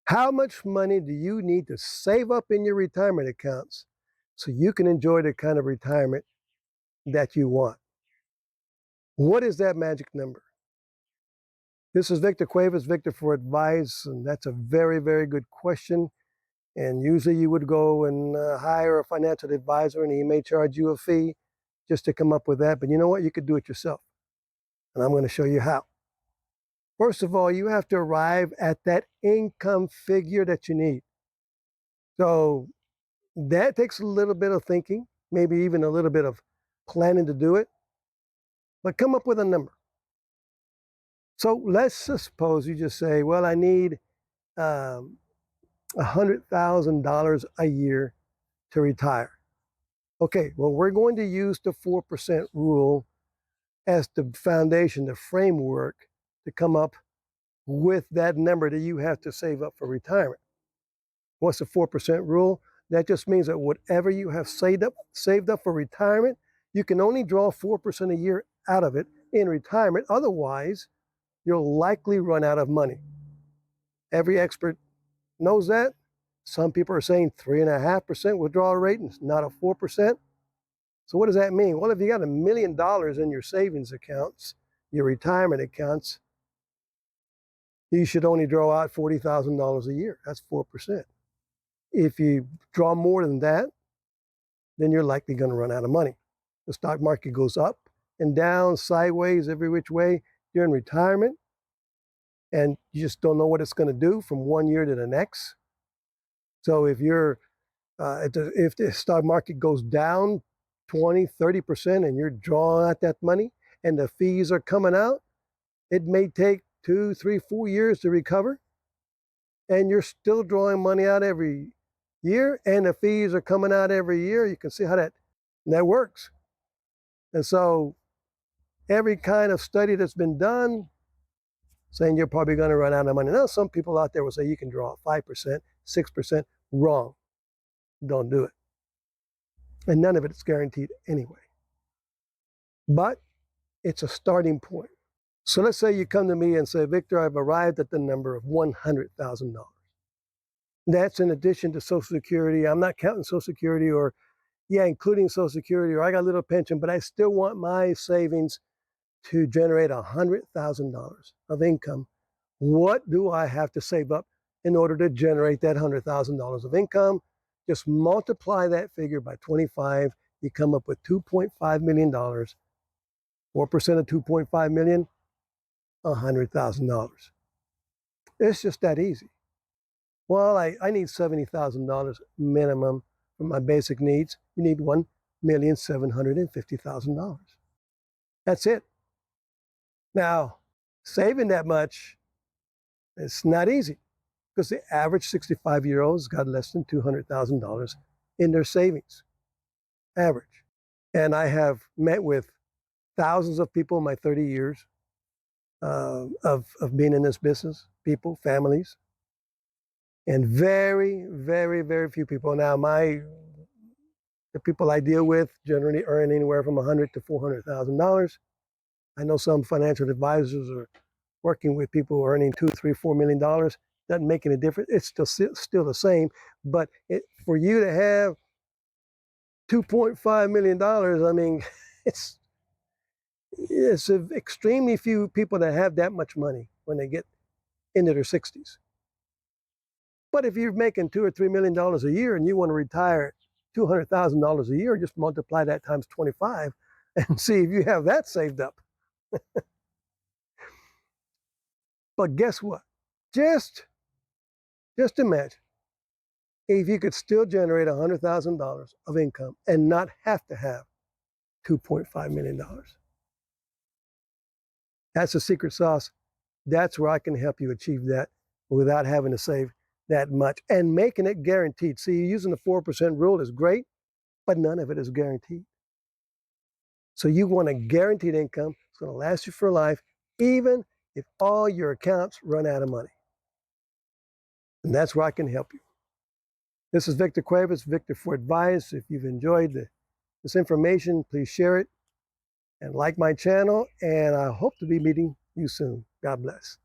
How much money do you need to save up in your retirement accounts so you can enjoy the kind of retirement that you want? What is that magic number? This is Victor Cuevas, Victor for Advice, and that's a very, very good question. And usually you would go and hire a financial advisor and he may charge you a fee just to come up with that. But you know what? You could do it yourself. And I'm going to show you how. First of all, you have to arrive at that income figure that you need. So that takes a little bit of thinking, maybe even a little bit of planning to do it, but come up with a number. So let's suppose you just say, well, I need $100,000 a year to retire. Okay, well, we're going to use the 4% rule as the foundation, the framework to come up with that number that you have to save up for retirement. What's the 4% rule? That just means that whatever you have saved up for retirement, you can only draw 4% a year out of it in retirement. Otherwise, you'll likely run out of money. Every expert knows that. Some people are saying 3.5% withdrawal rate and not a 4%. So what does that mean? Well, if you got $1 million in your savings accounts, your retirement accounts, you should only draw out $40,000 a year. That's 4%. If you draw more than that, then you're likely going to run out of money. The stock market goes up and down, sideways, every which way. You're in retirement, and you just don't know what it's going to do from one year to the next. So if the stock market goes down 20, 30%, and you're drawing out that money, and the fees are coming out, it may take 2, 3, 4 years to recover, and you're still drawing money out every year, and the fees are coming out every year. You can see how that works. And so every kind of study that's been done saying you're probably going to run out of money. Now, some people out there will say you can draw 5%, 6%. Wrong. Don't do it. And none of it is guaranteed anyway. But it's a starting point. So let's say you come to me and say, Victor, I've arrived at the number of $100,000. That's in addition to Social Security. I'm not counting Social Security or, including Social Security, or I got a little pension, but I still want my savings to generate $100,000 of income. What do I have to save up in order to generate that $100,000 of income? Just multiply that figure by 25. You come up with $2.5 million. 4% of $2.5 million, $100,000. It's just that easy. Well, I need $70,000 minimum for my basic needs. You need $1,750,000. That's it. Now, saving that much, it's not easy because the average 65-year-old's got less than $200,000 in their savings. Average. And I have met with thousands of people in my 30 years of being in this business, people, families, and very, very, very few people. Now, the people I deal with generally earn anywhere from $100,000 to $400,000. I know some financial advisors are working with people earning $2, $3, $4 million. Doesn't make any difference. It's still the same. But for you to have $2.5 million, I mean, it's extremely few people that have that much money when they get into their 60s. But if you're making $2 or $3 million a year and you want to retire $200,000 a year, just multiply that times 25 and see if you have that saved up. But guess what? Just imagine if you could still generate $100,000 of income and not have to have $2.5 million. That's the secret sauce. That's where I can help you achieve that without having to save that much and making it guaranteed. See, using the 4% rule is great, but none of it is guaranteed. So you want a guaranteed income. It's going to last you for life, even if all your accounts run out of money. And that's where I can help you. This is Victor Cuevas, Victor for Advice. If you've enjoyed this information, please share it and like my channel. And I hope to be meeting you soon. God bless.